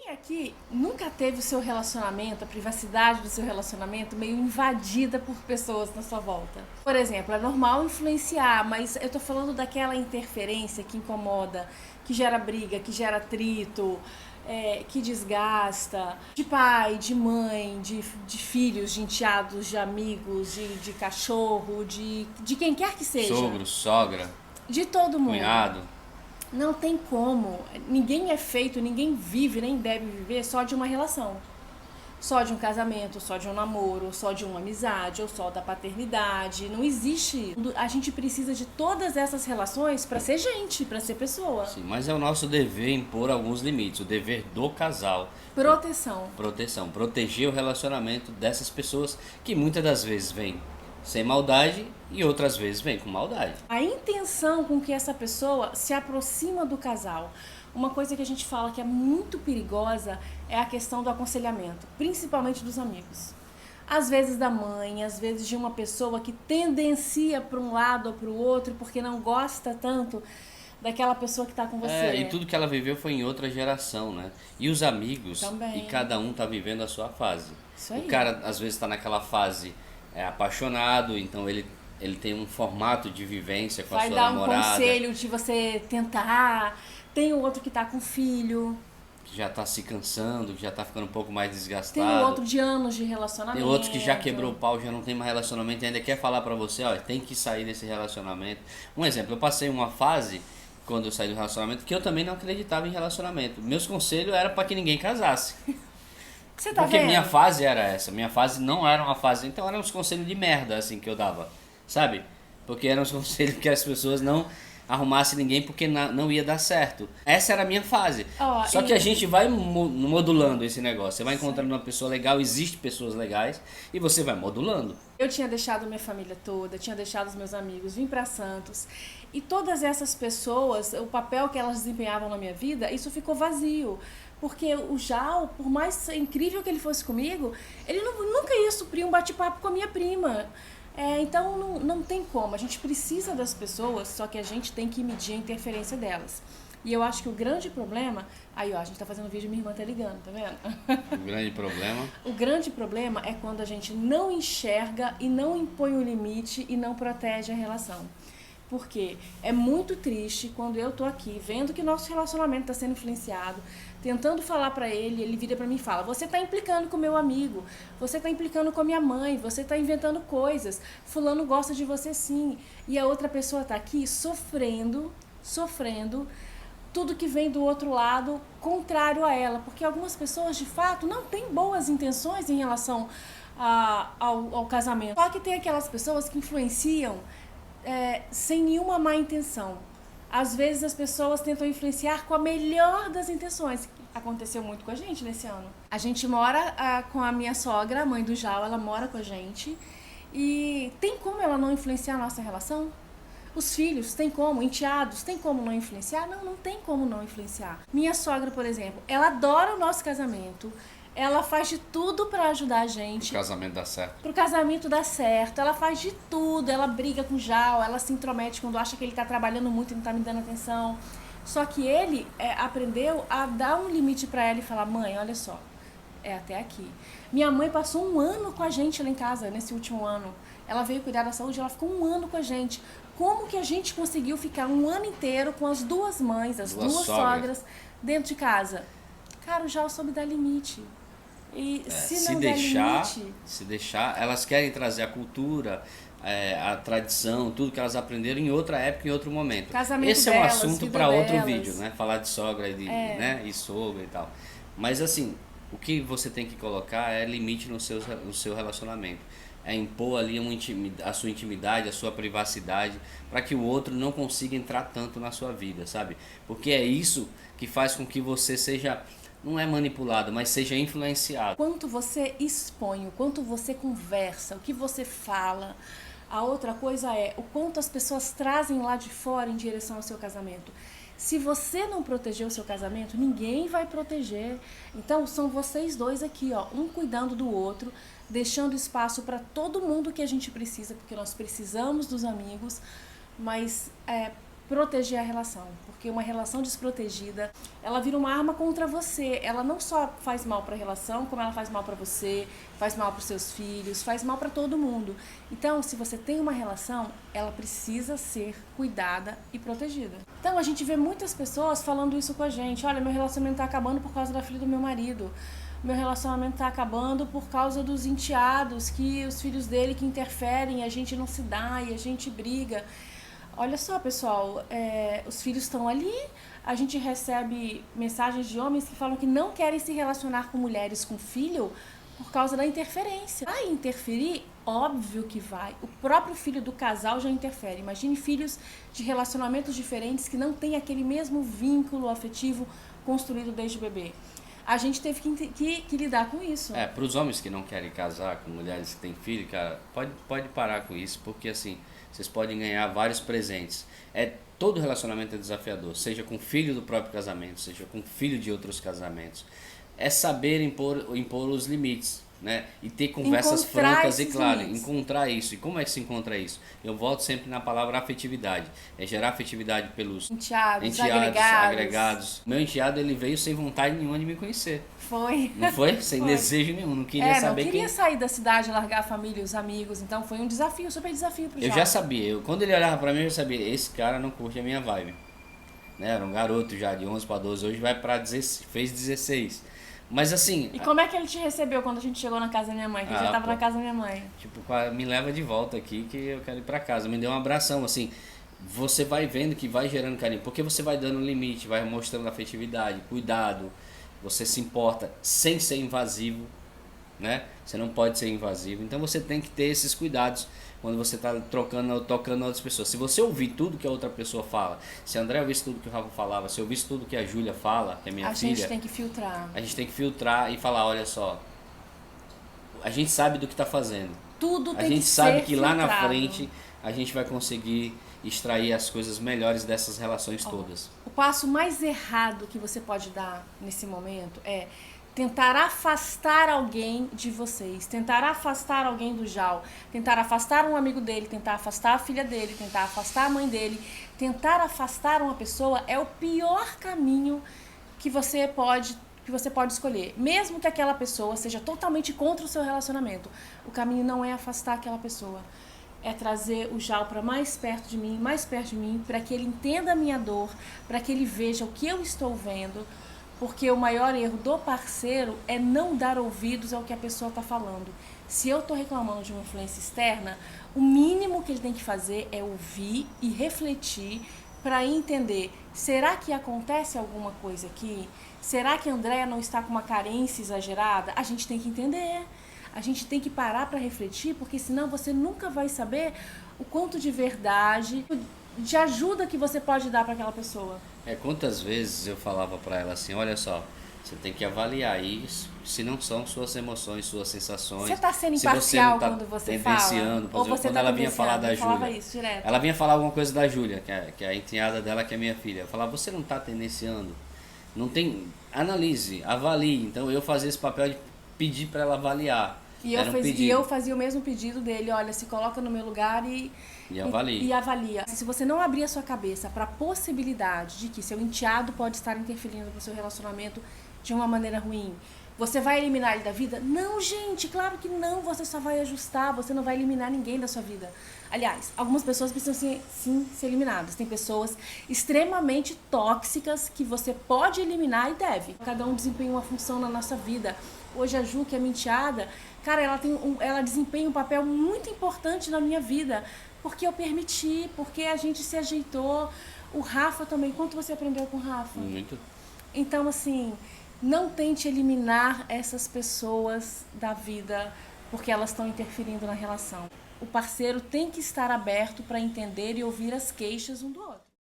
Quem aqui nunca teve o seu relacionamento, a privacidade do seu relacionamento meio invadida por pessoas na sua volta? Por exemplo, é normal influenciar, mas eu tô falando daquela interferência que incomoda, que gera briga, que gera atrito, que desgasta, de pai, de mãe, de filhos, de enteados, de amigos, de cachorro, de quem quer que seja. Sogro, sogra, De todo mundo. cunhado. Não tem como. Ninguém é feito, ninguém vive, nem deve viver só de uma relação. Só de um casamento, só de um namoro, só de uma amizade, ou só da paternidade. Não existe. A gente precisa de todas essas relações para ser gente, para ser pessoa. Sim, mas é o nosso dever impor alguns limites, o dever do casal. Proteção. Proteção, proteger o relacionamento dessas pessoas que muitas das vezes vêm sem maldade e outras vezes vêm com maldade. A intenção com que essa pessoa se aproxima do casal. Uma coisa que a gente fala que é muito perigosa é a questão do aconselhamento, principalmente dos amigos. Às vezes da mãe, às vezes de uma pessoa que tendencia para um lado ou para o outro porque não gosta tanto daquela pessoa que está com você. E tudo que ela viveu foi em outra geração, né? E os amigos, Também. e cada um tá vivendo a sua fase. Isso aí. O cara às vezes está naquela fase apaixonado, então ele tem um formato de vivência com a Vai sua dar um namorada. conselho de você tentar. Tem o outro que tá com filho. Que já tá se cansando, que já tá ficando um pouco mais desgastado. Tem o outro de anos de relacionamento. Tem outros que já quebrou o pau, já não tem mais relacionamento e ainda quer falar pra você, ó, tem que sair desse relacionamento. Um exemplo, eu passei uma fase, quando eu saí do relacionamento, que eu também não acreditava em relacionamento. Meus conselhos eram pra que ninguém casasse. Você tá Porque vendo? minha fase era essa, minha fase não era uma fase, então eram uns conselhos de merda, assim, que eu dava, sabe? Porque eram os conselhos que as pessoas não arrumassem ninguém porque não ia dar certo. Essa era a minha fase. Só que a gente vai modulando esse negócio, você vai encontrando uma pessoa legal, existem pessoas legais, e você vai modulando. Eu tinha deixado minha família toda, tinha deixado os meus amigos, vim pra Santos. E todas essas pessoas, o papel que elas desempenhavam na minha vida, isso ficou vazio. Porque o Jal, por mais incrível que ele fosse comigo, ele nunca ia suprir um bate-papo com a minha prima. Então não tem como, a gente precisa das pessoas, só que a gente tem que medir a interferência delas. E eu acho que o grande problema... Aí, ó, a gente tá fazendo vídeo e minha irmã tá ligando, tá vendo? O grande problema... O grande problema é quando a gente não enxerga e não impõe o limite e não protege a relação. Porque é muito triste quando eu tô aqui vendo que nosso relacionamento tá sendo influenciado, tentando falar pra ele, ele vira pra mim e fala: você tá implicando com meu amigo, você tá implicando com a minha mãe, você tá inventando coisas, fulano gosta de você sim. E a outra pessoa tá aqui sofrendo, tudo que vem do outro lado contrário a ela, porque algumas pessoas de fato não têm boas intenções em relação ao casamento. Só que tem aquelas pessoas que influenciam sem nenhuma má intenção. Às vezes as pessoas tentam influenciar com a melhor das intenções. Aconteceu muito com a gente nesse ano. A gente mora com a minha sogra, a mãe do Jal, ela mora com a gente. E tem como ela não influenciar a nossa relação? Os filhos, tem como? Enteados, tem como não influenciar? Não tem como não influenciar. Minha sogra, por exemplo, ela adora o nosso casamento. Ela faz de tudo pra ajudar a gente. Pro casamento dar certo. Pro casamento dar certo. Ela faz de tudo. Ela briga com o Jal, ela se intromete quando acha que ele tá trabalhando muito e não tá me dando atenção. Só que ele aprendeu a dar um limite pra ela e falar: mãe, olha só, é até aqui. Minha mãe passou um ano com a gente lá em casa, nesse último ano. Ela veio cuidar da saúde, ela ficou um ano com a gente. Como que a gente conseguiu ficar um ano inteiro com as duas mães, as duas sogras, dentro de casa? Cara, o Jal soube dar limite. E se deixar, elas querem trazer a cultura, a tradição, tudo que elas aprenderam em outra época, em outro momento. Casamento Esse é um delas, assunto vida para outro delas. vídeo, né? Falar de sogra e sogra e tal. Mas assim, o que você tem que colocar é limite no seu relacionamento. É impor ali a sua intimidade, a sua privacidade, para que o outro não consiga entrar tanto na sua vida, sabe? Porque é isso que faz com que você seja... não é manipulado, mas seja influenciado. Quanto você expõe, o quanto você conversa, o que você fala. A outra coisa é o quanto as pessoas trazem lá de fora em direção ao seu casamento. Se você não proteger o seu casamento, ninguém vai proteger. Então são vocês dois aqui, ó, um cuidando do outro, deixando espaço para todo mundo que a gente precisa, porque nós precisamos dos amigos, mas proteger a relação, porque uma relação desprotegida, ela vira uma arma contra você. Ela não só faz mal para a relação, como ela faz mal para você, faz mal para os seus filhos, faz mal para todo mundo. Então, se você tem uma relação, ela precisa ser cuidada e protegida. Então, a gente vê muitas pessoas falando isso com a gente. Olha, meu relacionamento está acabando por causa da filha do meu marido. Meu relacionamento está acabando por causa dos enteados, que os filhos dele que interferem, a gente não se dá e a gente briga. Olha só, pessoal, os filhos estão ali, a gente recebe mensagens de homens que falam que não querem se relacionar com mulheres com filho por causa da interferência. Vai interferir? Óbvio que vai. O próprio filho do casal já interfere. Imagine filhos de relacionamentos diferentes que não têm aquele mesmo vínculo afetivo construído desde o bebê. A gente teve que lidar com isso. Para os homens que não querem casar com mulheres que têm filho, cara, pode parar com isso, porque assim, vocês podem ganhar vários presentes. Todo relacionamento é desafiador, seja com filho do próprio casamento, seja com filho de outros casamentos. É saber impor os limites, né? E ter conversas francas e claras, encontrar isso. E como é que se encontra isso? Eu volto sempre na palavra afetividade. É gerar afetividade pelos enteados agregados. Meu enteado, ele veio sem vontade nenhuma de me conhecer. Foi. Não foi? Sem desejo nenhum. Não queria saber não queria sair da cidade, largar a família e os amigos. Então foi um desafio, super desafio pro Jal. Eu já sabia. Quando ele olhava pra mim, eu já sabia. Esse cara não curte a minha vibe. Né? Era um garoto já de 11 para 12. Hoje vai pra 16, fez 16. Mas assim... E como é que ele te recebeu quando a gente chegou na casa da minha mãe? Que já tava na casa da minha mãe. Tipo, me leva de volta aqui que eu quero ir pra casa. Me deu um abração, assim. Você vai vendo que vai gerando carinho. Porque você vai dando limite, vai mostrando afetividade, cuidado. Você se importa sem ser invasivo, né? Você não pode ser invasivo. Então você tem que ter esses cuidados quando você está tocando outras pessoas. Se você ouvir tudo que a outra pessoa fala, se a André ouvisse tudo que o Rafa falava, se eu ouvisse tudo que a Júlia fala, que é minha filha... A gente tem que filtrar. A gente tem que filtrar e falar, olha só, a gente sabe do que está fazendo. Tudo tem que ser A gente sabe que lá filtrado. na frente a gente vai conseguir extrair as coisas melhores dessas relações todas. O passo mais errado que você pode dar nesse momento é tentar afastar alguém de vocês, tentar afastar alguém do Jal, tentar afastar um amigo dele, tentar afastar a filha dele, tentar afastar a mãe dele. Tentar afastar uma pessoa é o pior caminho que você pode escolher. Mesmo que aquela pessoa seja totalmente contra o seu relacionamento, o caminho não é afastar aquela pessoa. É trazer o Jal para mais perto de mim, para que ele entenda a minha dor, para que ele veja o que eu estou vendo. Porque o maior erro do parceiro é não dar ouvidos ao que a pessoa está falando. Se eu estou reclamando de uma influência externa, o mínimo que ele tem que fazer é ouvir e refletir para entender, será que acontece alguma coisa aqui? Será que a Andréia não está com uma carência exagerada? A gente tem que entender. A gente tem que parar para refletir, porque senão você nunca vai saber o quanto de verdade, de ajuda que você pode dar para aquela pessoa. Quantas vezes eu falava para ela assim, olha só, você tem que avaliar isso, se não são suas emoções, suas sensações. Você está sendo imparcial quando você fala? Ou você quando ela vinha falar da Júlia. Isso direto. Ela vinha falar alguma coisa da Júlia, que é a enteada dela, que é minha filha. Eu falava, você não está tendenciando? Não tem... Analise, avalie. Então eu fazia esse papel de pedir para ela avaliar. E eu fazia o mesmo pedido dele, olha, se coloca no meu lugar e avalia. Se você não abrir a sua cabeça para a possibilidade de que seu enteado pode estar interferindo no seu relacionamento de uma maneira ruim, você vai eliminar ele da vida? Não, gente, claro que não. Você só vai ajustar, você não vai eliminar ninguém da sua vida. Aliás, algumas pessoas precisam sim ser eliminadas. Tem pessoas extremamente tóxicas que você pode eliminar e deve. Cada um desempenha uma função na nossa vida. Hoje a Ju, que é minha enteada, cara, ela desempenha um papel muito importante na minha vida. Porque eu permiti, porque a gente se ajeitou. O Rafa também. Quanto você aprendeu com o Rafa? Muito. Então, assim, não tente eliminar essas pessoas da vida porque elas estão interferindo na relação. O parceiro tem que estar aberto para entender e ouvir as queixas um do outro.